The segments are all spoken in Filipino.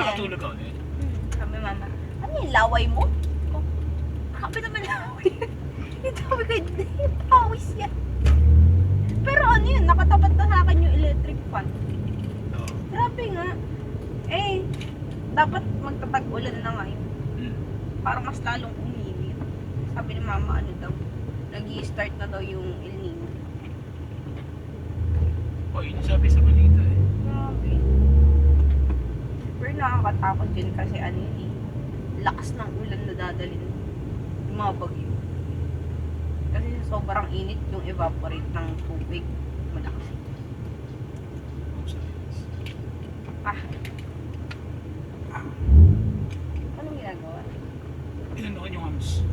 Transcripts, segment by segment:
Nakatulog ka ulit. Sabi mama, ano yung laway mo? Oh, sabi naman laway. Sabi ko, hindi, pawis yan. Pero ano yun, nakatapat na sa akin yung electric fan. Oo. Grabe nga. Eh, dapat magtatag-ulan na ngayon. Para mas lalong uminit. Sabi ni mama, ano daw, nag-i-start na daw yung El Nino. O, yun yung sabi sa balita eh. Grabe. Pero nakakatakot yun kasi ano yun eh, lakas ng ulan na dadalhin yung mga bagyo. Kasi sobrang init yung evaporate ng tubig. Malakas. Ah. Anong ginagawa? Inanoon yung hams.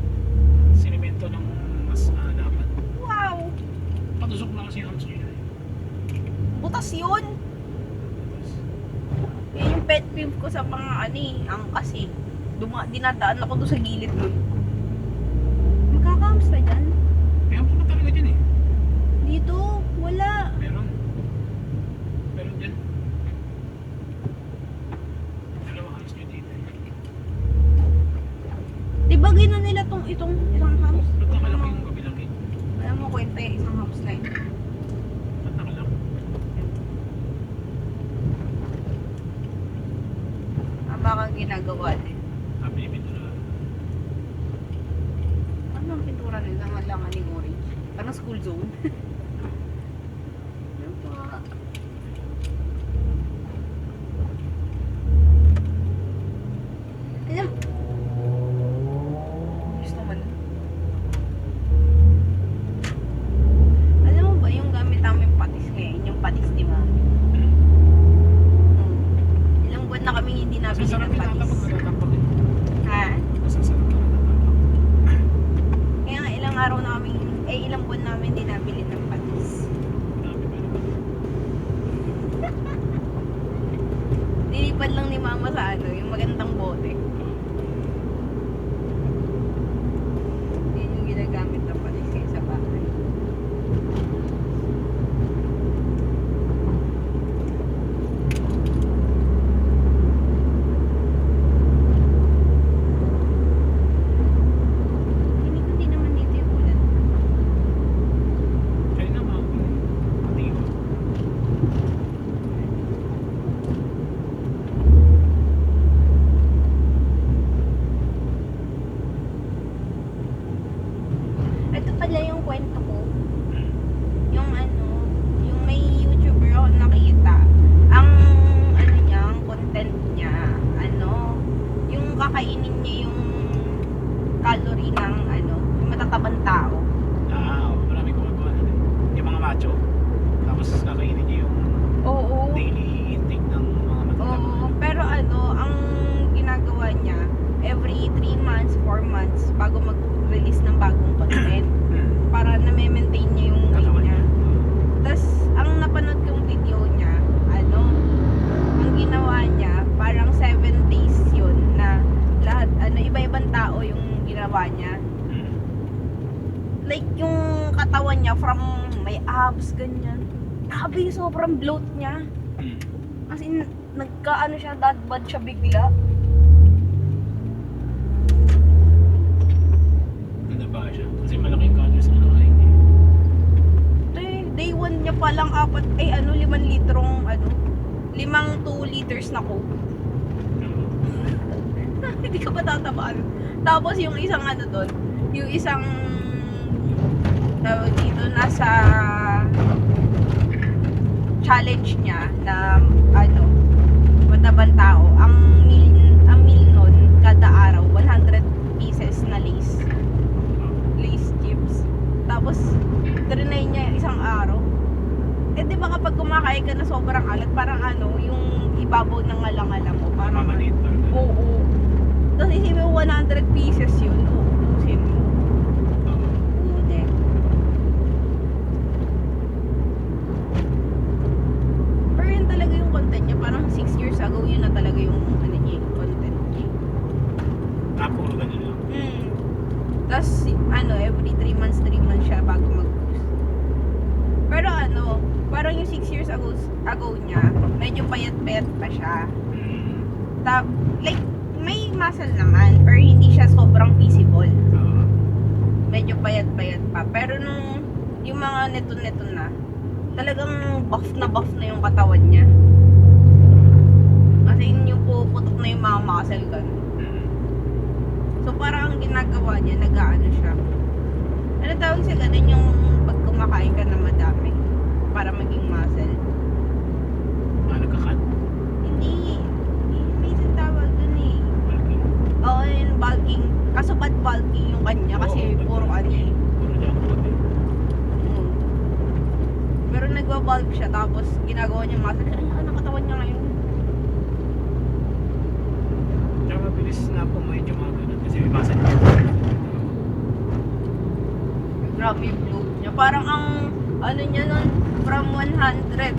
Sinimento ng mas dapat. Wow! Patusok na kasi yung hams nila eh. Butas yun! Yan yung pet peeve ko sa mga angkas eh. Dinadaan ako doon sa gilid nun. Magkakams na dyan? May hams na talaga dyan eh. Dito, wala. Meron. Meron dyan. Dalawang hams nyo dito eh. Diba gina nila itong isang hams? Ba't nakalaki yung kabilang gate? Alam mo kwenta eh, isang hams na yun. Ba't nakalaki? Baka ginagawa din. Sabi ni Pintura. Ano ang pintura nila? Malangan ng orange. Parang school zone. Ano pa? Alam. Gusto naman. Alam mo ba yung gamit namin patis ngayon? Yung patis ni Mami. Ilang buwan na kami hindi nabili Masasarap ng yung patis. natapak na natapak eh. Ha? Masasarap na natapak. Kaya nga ilang araw na kami, ilang buwan namin hindi nabili ng patis. Dami pa naman. Nilipad lang ni Mama sa yung magandang bote. Yun yung ginagamit na patis kayo sa bahay. Hindi naman dito yung ulan. Kaya na makakuli. Pati ko. Ito pala yung kwento ko. Yung yung may YouTuber ako nakita. Ang niya, ang content niya, yung kakainin niya yung calorie ng yung matatabang tao. Maraming gumagawa na rin. Yung mga macho. Tapos kakainin niya yung Oo. daily intake ng mga matatabang. Oo, pero ang ginagawa niya, every 3 months, 4 months, bago mag-release ng bagong content. Para na-maintain niya yung weight Katawan niya. niya. Tapos, ang napanood kong video niya, ang ginawa niya, parang 7 days yun, na lahat, iba-ibang tao yung ginawa niya. Like, yung katawan niya, from may abs, ganyan. Grabe, sobrang bloat niya. As in, nagka siya, dad bod siya bigla. Ganda ba siya? Kasi malaki yung calories na nakain niya. Day 1 niya palang 5 litrong 5 2 liters na coke. Hindi ka ba tatabaan? Tapos yung isang doon, yung isang tawag dito, nasa challenge niya na matabang tao, ang meal nun kada araw 100 pieces na Lace chips. Tapos trinay niya isang araw. Eh di ba kapag kumakain ka na sobrang alat, parang yung ibabaw ng alang-alang mo, parang Mamaliit pa rin. oo. Tapos isipin mo 100 pieces yun, uubusin mo. Hindi. Pero yun talaga yung content niya, parang 6 years ago yun na talaga yung content niya. Puro ganun lang. Tapos every 3 months siya bago mag-post. Pero parang yung 6 years ago niya, medyo payat-payat pa siya. Like, may muscle naman, pero hindi siya sobrang visible. Oo. Medyo payat-payat pa. Pero nung yung mga neto-neto na, talagang buff na yung katawan niya. Kasi yung puputok na yung mga muscle ganun. Mm. So parang ang ginagawa niya, nag-aano siya. Ano tawag sa ganun yung pag kumakain ka na madami para maging muscle? Nagkakat. Hindi. May isang tawag dun eh. Bulking. Oo, yung bulking. Kaso ba't bulking yung kanya? Kasi Oo, puro ba't ano eh. Puro junk food eh. Mm. Pero nagwa-bulk siya tapos ginagawa niya muscle. Ano ang katawan niya ngayon? Tsaka mabilis na pumayad yung mga ganun kasi may basa niya. Grabe yung bloat niya. Parang ang ano niya nun, from 180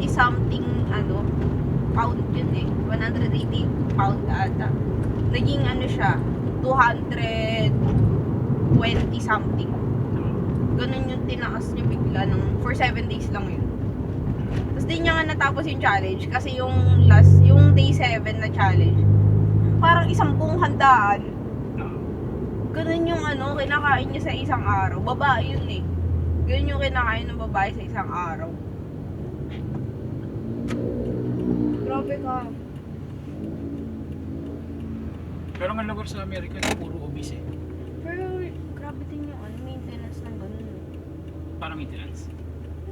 something pound yun eh. 180 pound ata. Naging ano siya, 220 something. Ganun yung tinaas niya bigla for 7 days lang yun. Tapos di niya nga natapos yung challenge kasi yung day 7 na challenge, parang isang buong handaan. Ganun yung kinakain niya sa isang araw. Babae yun eh. Ganun yung kinakain ng babae sa isang araw. Grabe ka. Pero ang lugar sa Amerika is puro obese eh. Pero grabe din yung maintenance ng ganun. Parang maintenance.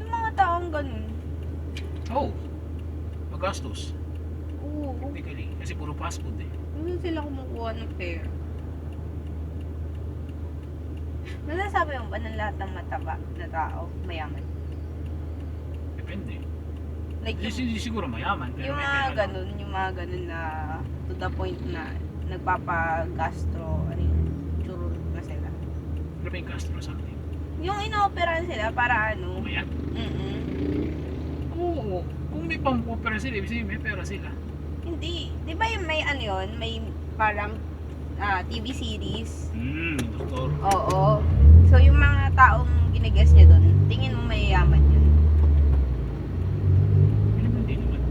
Yung mga taong ganun. Oh! Magastos. Oo. Technically. Kasi puro fast food eh. Hindi sila kumukuha ng pera. Nasasabi mo ba ng lahat ng mataba na tao mayaman? Depende. Like Siguro mayaman. Pero yung may mga pera lang. ganun na to the point na nagpapa-gastro, churro na sila. Pero may gastro something. Yung inooperahan sila para Umayat. Oo. Oo. Kung may pang-opera sila, ibig sabihin may pera sila. Hindi. Di ba yung may yun? May parang TV series. Doktor. Oo. So yung mga taong ginigess niya doon, tingin mo mayayaman yun. Hindi naman.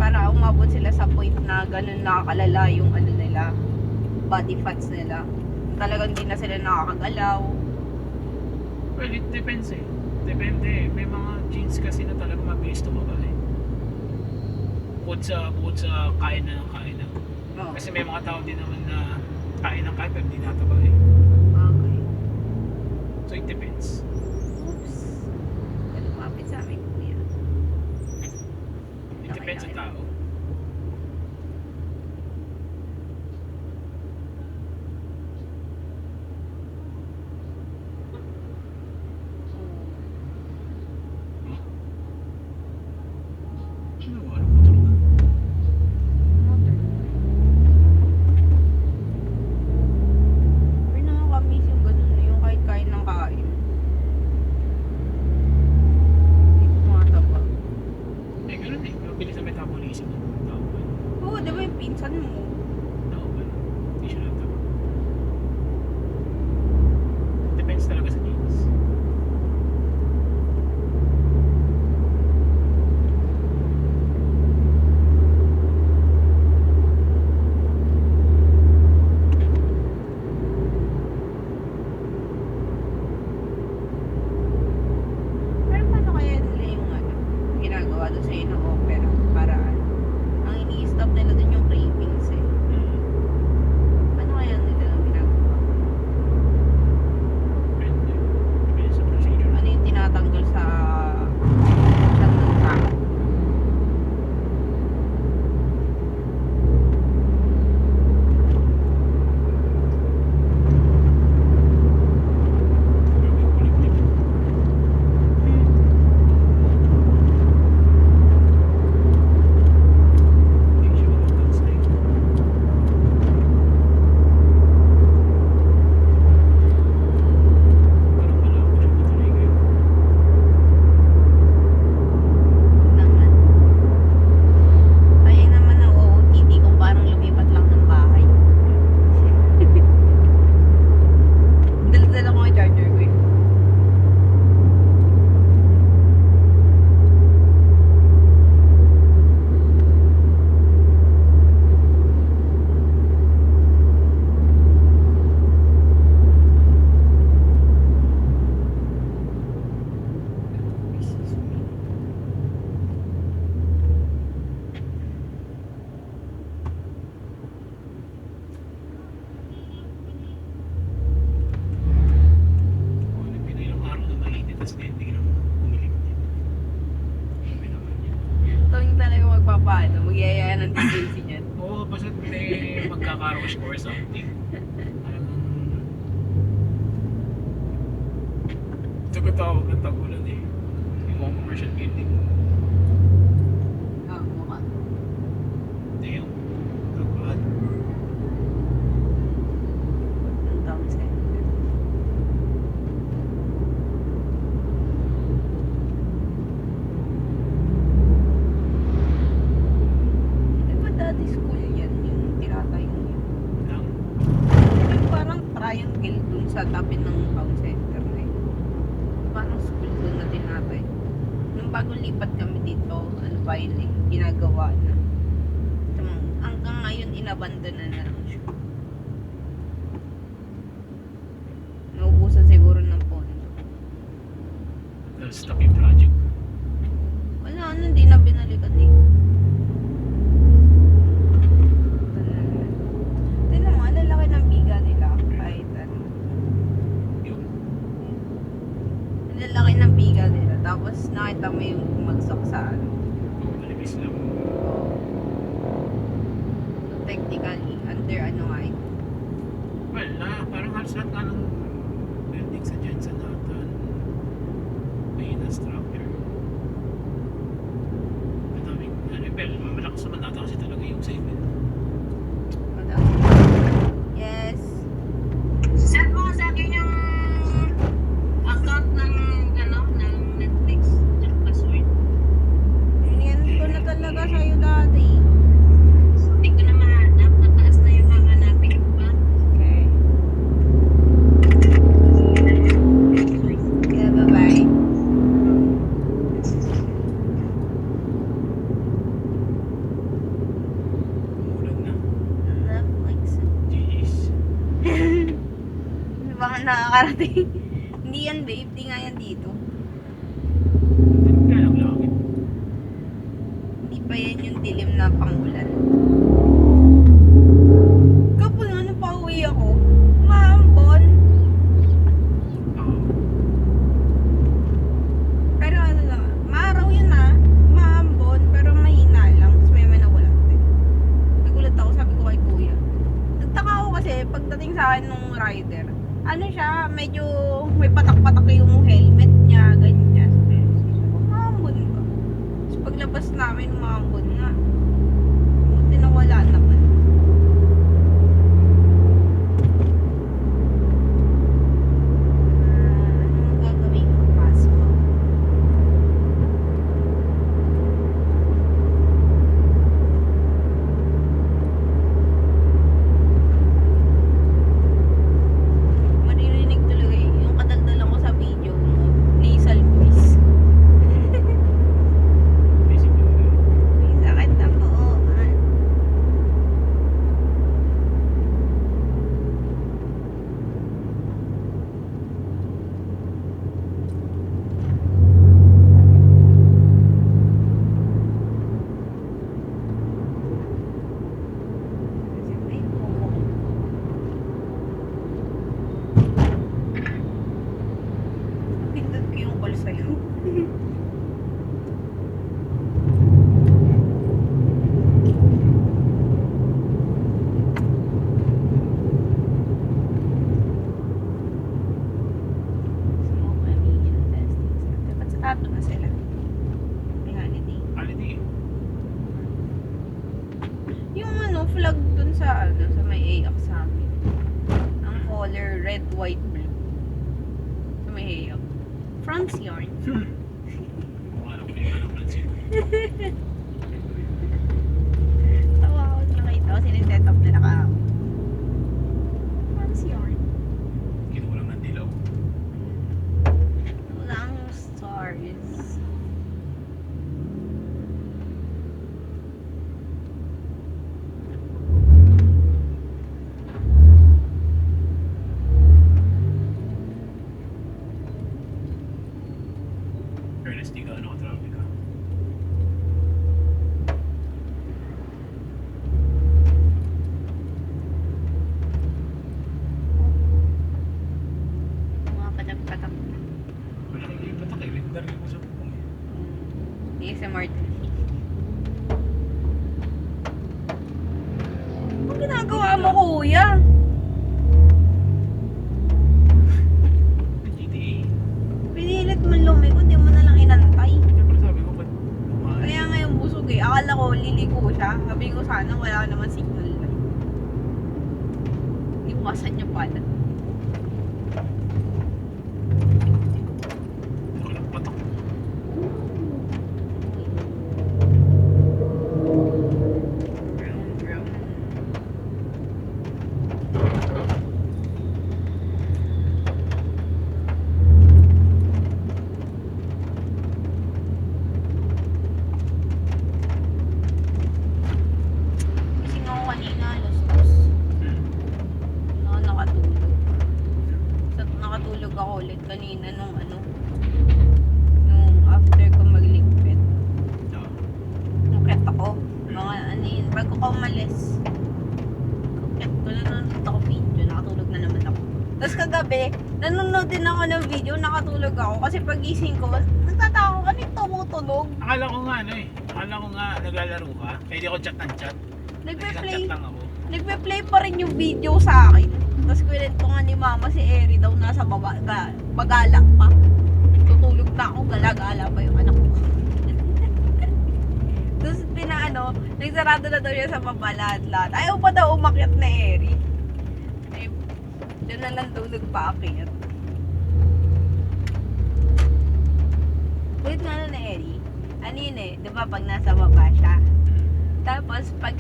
Para umabot sila sa point na ganun nakakalala yung nila, body fats nila. Talagang di na sila nakakagalaw. Well, it depends eh. Depende. May mga genes kasi na talagang mabilis tumaba eh. Bukod sa kain na ng kain na. Oo. Kasi may mga tao din naman na kain ng kain pero hindi nataba eh. Okay. So it depends. Oops. Lumapit sa amin, kuya. It depends sa tao. Ano ba? Ano motor ba? Pero nakakamiss yung ganun na yung kahit kain ng kain. Hindi ko mataba. Eh, ganun eh. Mabilis sa metabolism ng tao ba? Oo, di ba yung pinsan mo? Tao ba? Hindi siya nataba. Depends talaga sa genes. Pero paano kaya nila yung ginagawa doon sa inang opera? Para ang ini-stop nila doon yung cravings eh. Paano kaya nila yung ginagawa? Depende. Depende sa procedure. Ano yung tinatanggal sa chan ng tao? magpapaano, magyayaya ng tendency niyan. Oo, basta may magkakarosh or something. Ito ko tawag ng tagulan eh. Yung mga commercial building. Ah, mukha. Damn. Tagulan. Ang town center. Di ba dati school yan, yung tinatayo yun? Lang. May parang triangle dun sa tabi ng town center na yun. Parang school dun na tinatay. Nung bago lipat kami dito, ano pa yun eh, ginagawa na. Hanggang ngayon, inabandon na lang siya. Naubusan siguro ng pondo. Stop yung project. Wala, ano, hindi na binalikan eh. Tignan mo, ang lalaki ng biga nila. Kahit ano. Yung Ang lalaki ng biga nila. Tapos nakita mo yung bumagsak sa ano. malibis lang. So, technically, under ano nga eh. Well, parang halos lahat nga ng building sa Jensen natin. May structure. Madaming, well, malakas naman natin kasi talaga yung saving. Madami. Yes. Send mo sa akin yung account ng ng Netflix at password. Yan ko na talaga sa'yo dati. Hindi ko na mahanap. Mataas na yung hahanapin ko pa. Okay. Yeah, bye-bye. Umulan na. Netflix. GG's. Ano ba nga nakakarating? Hindi yan, babe. Di nga yan dito. Kaya lang langit. Hindi pa yan yung dilim na pangulan. Kapag ano pa uwi ako, maambon. Oo. Pero ano lang, maaraw yun maambon, pero mahina lang. Tapos may nawala din. Nagulat ako, sabi ko kay kuya. Nagtaka ako kasi, pagdating sa akin nung rider, ano siya, medyo may patak-patak yung helmet niya, ganyan. Maambon ka. Tapos paglabas namin, maambon nga. Buti na wala naman. Anong gagawin ko? Pasok. Maririnig talaga yung kadaldalan ko sa video mo. Nasal voice. Basically, May sakit ang buuan. Ay, oo. Pindot ko yung call sa'yo. Smoke emission testing center. Ba't sa tato na sila? May holiday. holiday. Yung ano, flag dun sa ano, sa may AX sa amin. Ang color red, white, blue. Sa may AX. France yarn. Kung alam ko yung alam Francis. Tawa ako, nakita ko siniset up nila kahapon. France yarn. Kinulang ng dilaw. Walang stars. Fairness, di ka ano ka traffic ka. mo, kuya? GTA. Pinilit mo lumiko, di mo na lang inantay. Siyempre sabi ko, ba't kumain? Kaya nga yung busog eh. Akala ko liliko siya. Sabi ko sana wala naman signal. Iwasan niyo pala. Walang patok. Brown, brown. Kasi nga ako kanina, alas 2. Nakatulog. Nakatulog ako ulit kanina nung nung after ko magligpit. Oo. Nukit ako. Mga bago ko umalis. Nukit ko, nanonood ako video, nakatulog na naman ako. Tapos kagabi, nanonood din ako ng video, nakatulog ako. Kasi pagising ko, nagtataka ko, ano yung tumutunog? Akala ko nga akala ko nga naglalaro ka. Kaya di ako chat ng chat. Nagpe-play, Nag-chat lang ako. nagpe-play pa rin yung video sa akin. Tapos kwento nga ni mama si Eri daw nasa baba, bagala pa. Tutulog na ako, gala-gala pa yung anak ko. Tapos nagsarado na daw siya sa baba lahat. Ayaw pa daw umakyat na Eri. Eh, dyan na lang daw nagpaakyat. Kulit nga na Eri. Ano yun eh, di ba pag nasa baba siya? Tapos pag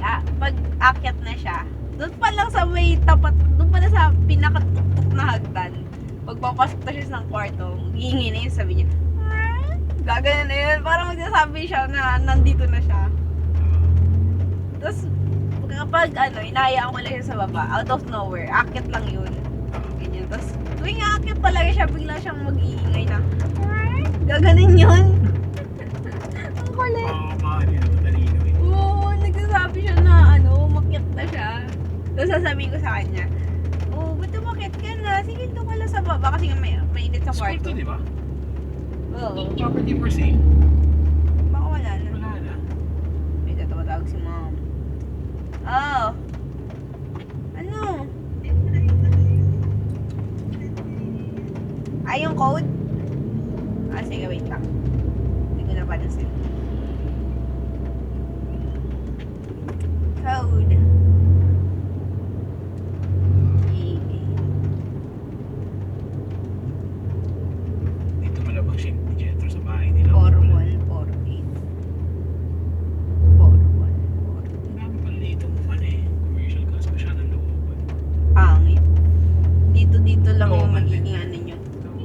akyat na siya, doon pa lang sa may tapat, doon pa lang sa pinakatuktok na hagdan. Pag papasok na siya ng kwarto, hihingi na yun, sabi niya, "Ah?" Gagano na yun, parang magsasabi siya na nandito na siya. Tapos kapag inayaan ko lang siya sa baba, out of nowhere, akyat lang yun. Ganyan. Tapos tuwing akyat talaga siya, bigla siyang mag-iingay na, "Ah?" Gaganon yun. Ang kulit. Oo, mahal yun. Talino eh. Oo, nagsasabi siya na umakyat na siya. Tapos sasabihin ko sa kanya, ba't umakyat ka na? Sige, doon ka lang sa baba kasi nga mainit sa School kwarto. to, di ba? Oo. Property for sale. Baka wala na. Wala na. May tatawag si mom. Oh. Ano? Ay, yung code? Sige, wait lang. Hindi ko na pa nasin. Code. Dito malabang si Jetro sa bahay nila. 4148. 4148. Ang dami pala dito commercial kaso masyadong looban. Pangit. Dito lang Oo, yung man magiging ano nyo.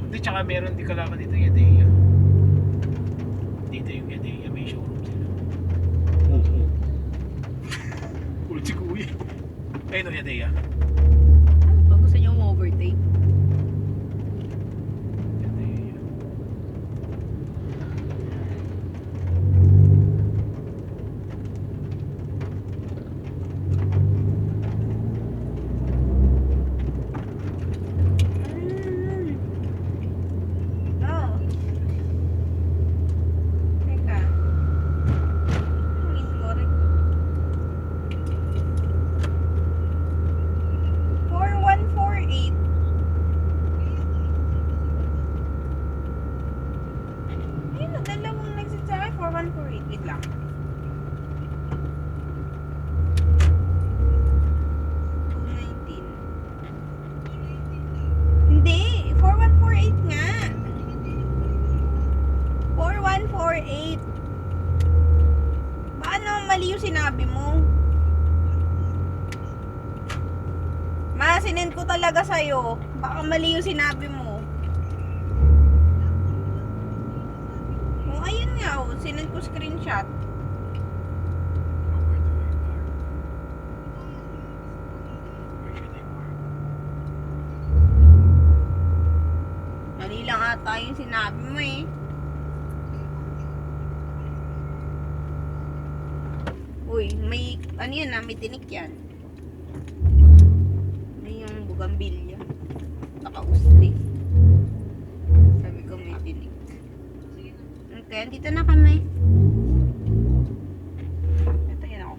Hindi, tsaka meron di kalaban dito Yadeya. Dito yung Yadeya, may showroom sila. Oo. Kulit si Kuya. Ayun o Yadeya. Ano to? Gusto nyo overtake? Yadeya. Oh. Teka. Ang incorrect. 4148. Ayun, dalawang nagsit sa akin. 4148. Wait lang. 219. Hindi. 4148 nga. 4148. Baka naman mali yung sinabi mo. Sinend ko talaga sa'yo. Baka mali yung sinabi mo. Ayun nga, sinend ko screenshot. Mali lang ata yung sinabi mo eh. Uy, may, may tinik yan. Yung bugambilya. Nakausli. Sabi ko may tinik. Okay, andito na kami. Ito yun ako.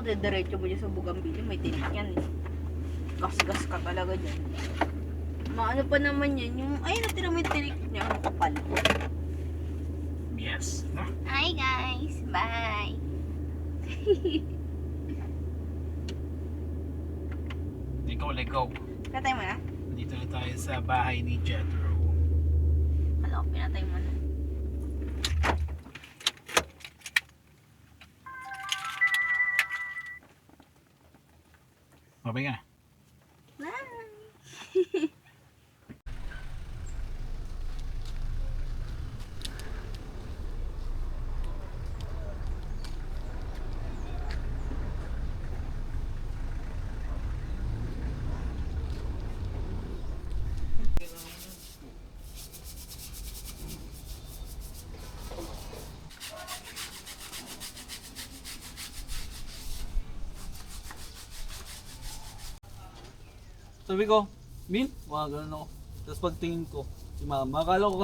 dediretso mo dyan sa Bugambili, may tinik yan eh. Gas-gas ka talaga dyan. Maano pa naman yan, yung, ay, natira mo yung tinik niya, ang kapal. Yes. No? Hi guys! Bye! Ligaw. Pinatay mo na? Dito na tayo sa bahay ni Jethro. Kala ko pinatay mo na. Babay ka na. Bye! Sabi ko, Min, mga ganun ako. Tapos pagtingin ko, si mama, akala ko